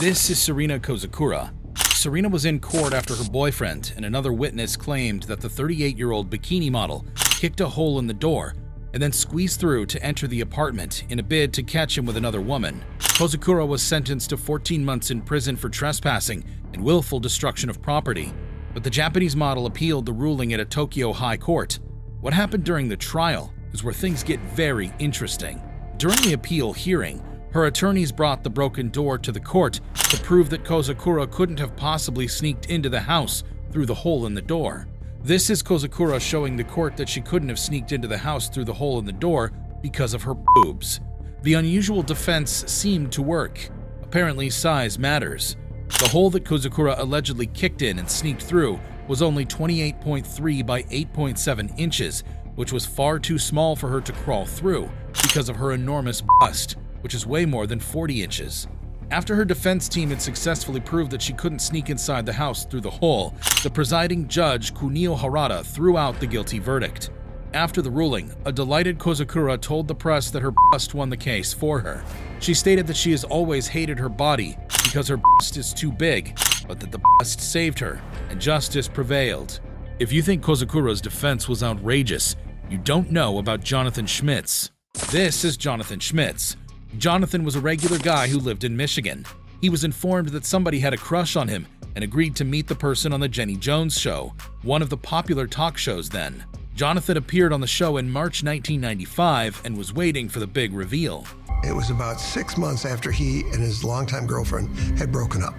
This is Serena Kozakura. Serena was in court after her boyfriend and another witness claimed that the 38-year-old bikini model kicked a hole in the door and then squeezed through to enter the apartment in a bid to catch him with another woman. Kozakura was sentenced to 14 months in prison for trespassing and willful destruction of property, but the Japanese model appealed the ruling at a Tokyo High Court. What happened during the trial is where things get very interesting. During the appeal hearing, her attorneys brought the broken door to the court to prove that Kozakura couldn't have possibly sneaked into the house through the hole in the door. This is Kozakura showing the court that she couldn't have sneaked into the house through the hole in the door because of her boobs. The unusual defense seemed to work. Apparently, size matters. The hole that Kozakura allegedly kicked in and sneaked through was only 28.3 by 8.7 inches, which was far too small for her to crawl through because of her enormous bust, which is way more than 40 inches. After her defense team had successfully proved that she couldn't sneak inside the house through the hole, the presiding judge, Kunio Harada, threw out the guilty verdict. After the ruling, a delighted Kozakura told the press that her bust won the case for her. She stated that she has always hated her body because her bust is too big, but that the bust saved her and justice prevailed. If you think Kozakura's defense was outrageous, you don't know about Jonathan Schmitz. This is Jonathan Schmitz. Jonathan was a regular guy who lived in Michigan. He was informed that somebody had a crush on him and agreed to meet the person on the Jenny Jones Show, one of the popular talk shows then. Jonathan appeared on the show in March 1995 and was waiting for the big reveal. It was about 6 months after he and his longtime girlfriend had broken up.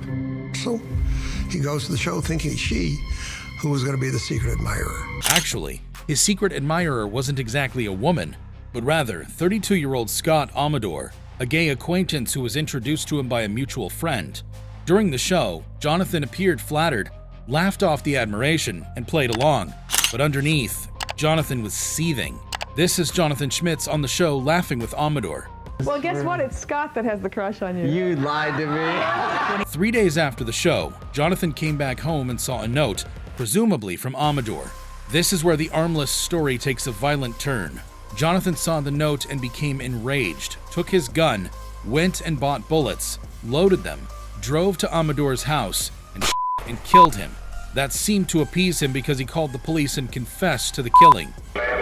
So he goes to the show thinking she who was going to be the secret admirer. Actually, his secret admirer wasn't exactly a woman, but rather 32-year-old Scott Amador, a gay acquaintance who was introduced to him by a mutual friend. During the show, Jonathan appeared flattered, laughed off the admiration, and played along. But underneath, Jonathan was seething. This is Jonathan Schmitz on the show laughing with Amador. Well, guess what? It's Scott that has the crush on you. You lied to me. 3 days after the show, Jonathan came back home and saw a note, presumably from Amador. This is where the armless story takes a violent turn. Jonathan saw the note and became enraged, took his gun, went and bought bullets, loaded them, drove to Amador's house, and killed him. That seemed to appease him because he called the police and confessed to the killing. Okay,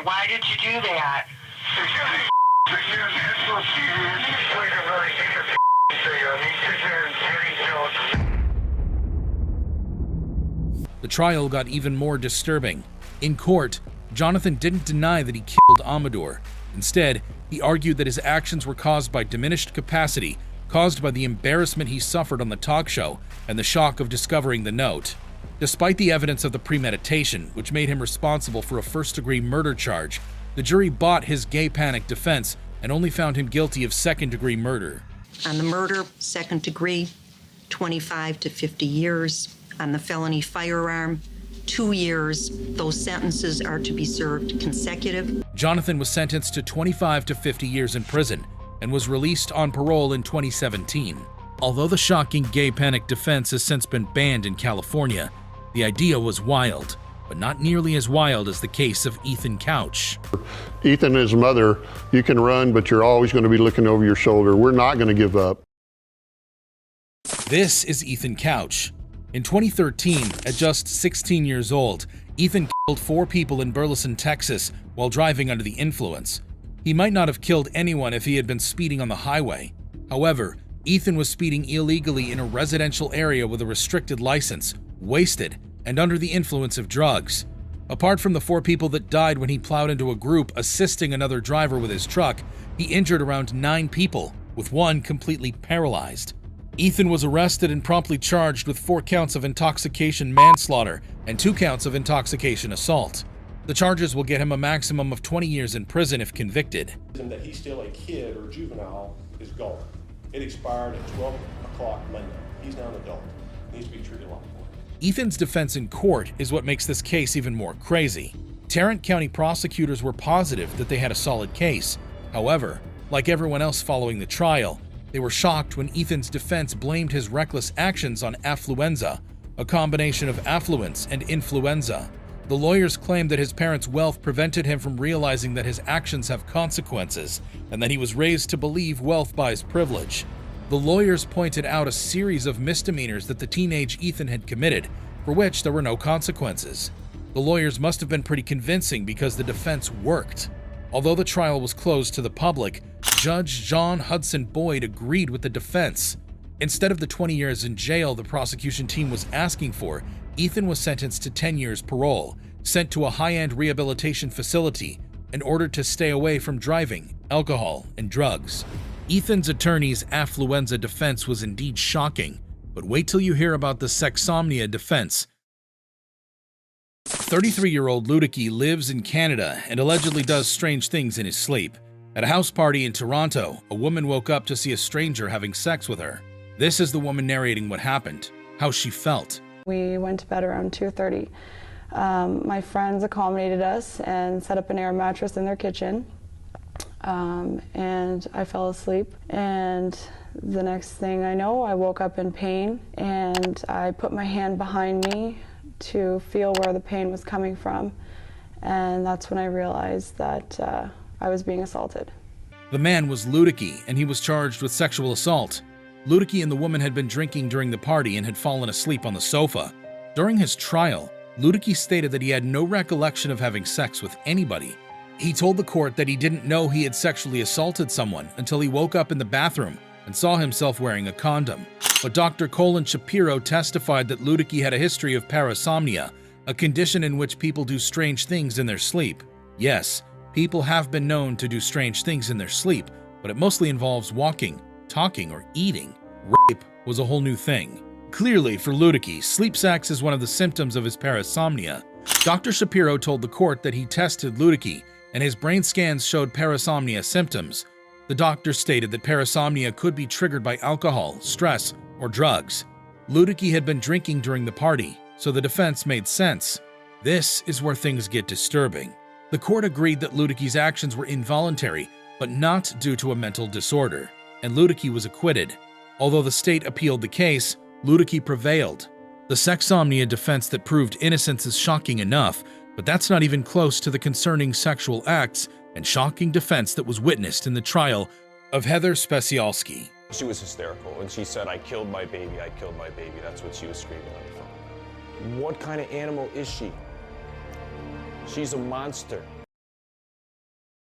why did you do that? The trial got even more disturbing. In court, Jonathan didn't deny that he killed Amador. Instead, he argued that his actions were caused by diminished capacity, caused by the embarrassment he suffered on the talk show and the shock of discovering the note. Despite the evidence of the premeditation, which made him responsible for a first-degree murder charge, the jury bought his gay panic defense and only found him guilty of second-degree murder. On the murder, second degree, 25 to 50 years. On the felony firearm, 2 years. Those sentences are to be served consecutive. Jonathan was sentenced to 25 to 50 years in prison and was released on parole in 2017. Although the shocking gay panic defense has since been banned in California, the idea was wild, but not nearly as wild as the case of Ethan Couch. Ethan and his mother, you can run, but you're always going to be looking over your shoulder. We're not going to give up. This is Ethan Couch. In 2013, at just 16 years old, Ethan killed 4 people in Burleson, Texas, while driving under the influence. He might not have killed anyone if he had been speeding on the highway. However, Ethan was speeding illegally in a residential area with a restricted license, wasted, and under the influence of drugs. Apart from the 4 people that died when he plowed into a group assisting another driver with his truck, he injured around 9 people, with 1 completely paralyzed. Ethan was arrested and promptly charged with 4 counts of intoxication manslaughter and 2 counts of intoxication assault. The charges will get him a maximum of 20 years in prison if convicted. That he's still a kid or juvenile is gone. It expired at 12 o'clock Monday. He's now an adult. He needs to be treated like one. Ethan's defense in court is what makes this case even more crazy. Tarrant County prosecutors were positive that they had a solid case. However, like everyone else following the trial, they were shocked when Ethan's defense blamed his reckless actions on affluenza, a combination of affluence and influenza. The lawyers claimed that his parents' wealth prevented him from realizing that his actions have consequences and that he was raised to believe wealth buys privilege. The lawyers pointed out a series of misdemeanors that the teenage Ethan had committed, for which there were no consequences. The lawyers must have been pretty convincing because the defense worked. Although the trial was closed to the public, Judge John Hudson Boyd agreed with the defense. Instead of the 20 years in jail the prosecution team was asking for, Ethan was sentenced to 10 years parole, sent to a high-end rehabilitation facility, and ordered to stay away from driving, alcohol, and drugs. Ethan's attorney's affluenza defense was indeed shocking, but wait till you hear about the sexsomnia defense. 33-year-old Ludicky lives in Canada and allegedly does strange things in his sleep. At a house party in Toronto, a woman woke up to see a stranger having sex with her. This is the woman narrating what happened, how she felt. We went to bed around 2:30. My friends accommodated us and set up an air mattress in their kitchen. And I fell asleep. And the next thing I know, I woke up in pain and I put my hand behind me to feel where the pain was coming from. And that's when I realized that I was being assaulted. The man was Ludicky, and he was charged with sexual assault. Ludicky and the woman had been drinking during the party and had fallen asleep on the sofa. During his trial, Ludicky stated that he had no recollection of having sex with anybody. He told the court that he didn't know he had sexually assaulted someone until he woke up in the bathroom and saw himself wearing a condom. But Dr. Colin Shapiro testified that Ludicky had a history of parasomnia, a condition in which people do strange things in their sleep. Yes, people have been known to do strange things in their sleep, but it mostly involves walking, talking, or eating. Rape was a whole new thing. Clearly, for Ludicky, sleep sex is one of the symptoms of his parasomnia. Dr. Shapiro told the court that he tested Ludicky, and his brain scans showed parasomnia symptoms. The doctor stated that parasomnia could be triggered by alcohol, stress, or drugs. Ludicky had been drinking during the party, so the defense made sense. This is where things get disturbing. The court agreed that Ludicky's actions were involuntary, but not due to a mental disorder, and Ludicky was acquitted. Although the state appealed the case, Ludicky prevailed. The sexsomnia defense that proved innocence is shocking enough, but that's not even close to the concerning sexual acts and shocking defense that was witnessed in the trial of Heather Specialski. She was hysterical, and she said, "I killed my baby, I killed my baby." That's what she was screaming on the phone. What kind of animal is she? She's a monster.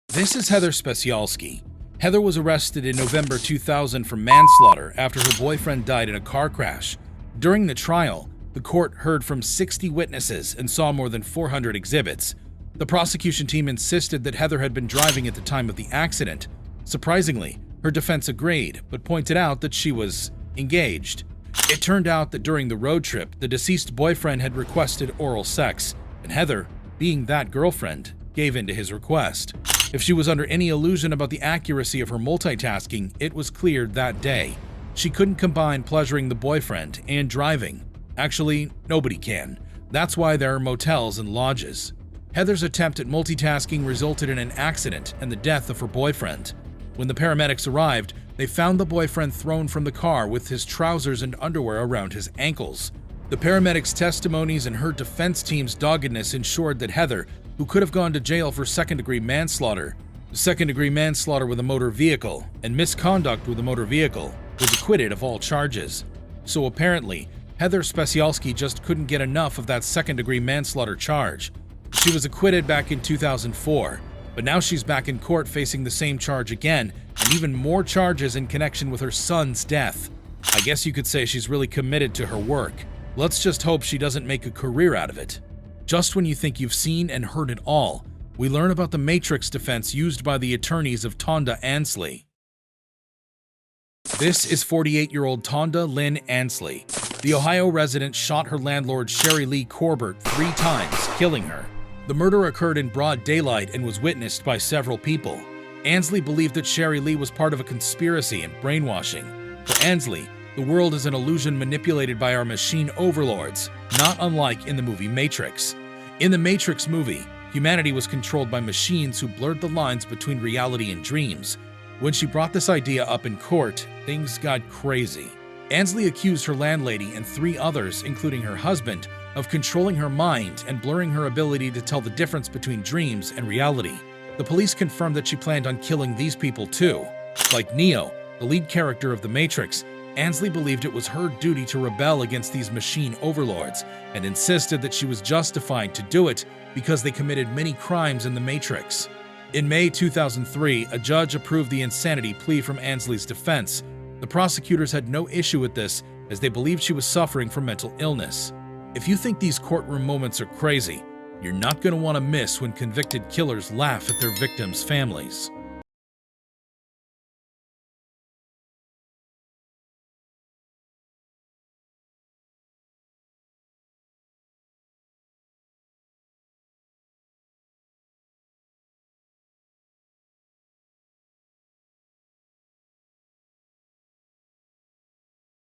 This is Heather Specialski. Heather was arrested in November 2000 for manslaughter after her boyfriend died in a car crash. During the trial, the court heard from 60 witnesses and saw more than 400 exhibits. The prosecution team insisted that Heather had been driving at the time of the accident. Surprisingly, her defense agreed, but pointed out that she was engaged. It turned out that during the road trip, the deceased boyfriend had requested oral sex, and Heather, being that girlfriend, gave in to his request. If she was under any illusion about the accuracy of her multitasking, it was cleared that day. She couldn't combine pleasuring the boyfriend and driving. Actually, nobody can. That's why there are motels and lodges. Heather's attempt at multitasking resulted in an accident and the death of her boyfriend. When the paramedics arrived, they found the boyfriend thrown from the car with his trousers and underwear around his ankles. The paramedics' testimonies and her defense team's doggedness ensured that Heather, who could have gone to jail for second-degree manslaughter with a motor vehicle, and misconduct with a motor vehicle, was acquitted of all charges. So apparently, Heather Specialski just couldn't get enough of that second-degree manslaughter charge. She was acquitted back in 2004, but now she's back in court facing the same charge again, and even more charges in connection with her son's death. I guess you could say she's really committed to her work. Let's just hope she doesn't make a career out of it. Just when you think you've seen and heard it all, we learn about the Matrix defense used by the attorneys of Tonda Ansley. This is 48-year-old Tonda Lynn Ansley. The Ohio resident shot her landlord Sherry Lee Corbett 3 times, killing her. The murder occurred in broad daylight and was witnessed by several people. Ansley believed that Sherry Lee was part of a conspiracy and brainwashing. For Ansley, the world is an illusion manipulated by our machine overlords, not unlike in the movie Matrix. In the Matrix movie, humanity was controlled by machines who blurred the lines between reality and dreams. When she brought this idea up in court, things got crazy. Ansley accused her landlady and 3 others, including her husband, of controlling her mind and blurring her ability to tell the difference between dreams and reality. The police confirmed that she planned on killing these people too. Like Neo, the lead character of The Matrix, Ansley believed it was her duty to rebel against these machine overlords and insisted that she was justified to do it because they committed many crimes in The Matrix. In May 2003, a judge approved the insanity plea from Ansley's defense. The prosecutors had no issue with this as they believed she was suffering from mental illness. If you think these courtroom moments are crazy, you're not going to want to miss when convicted killers laugh at their victims' families.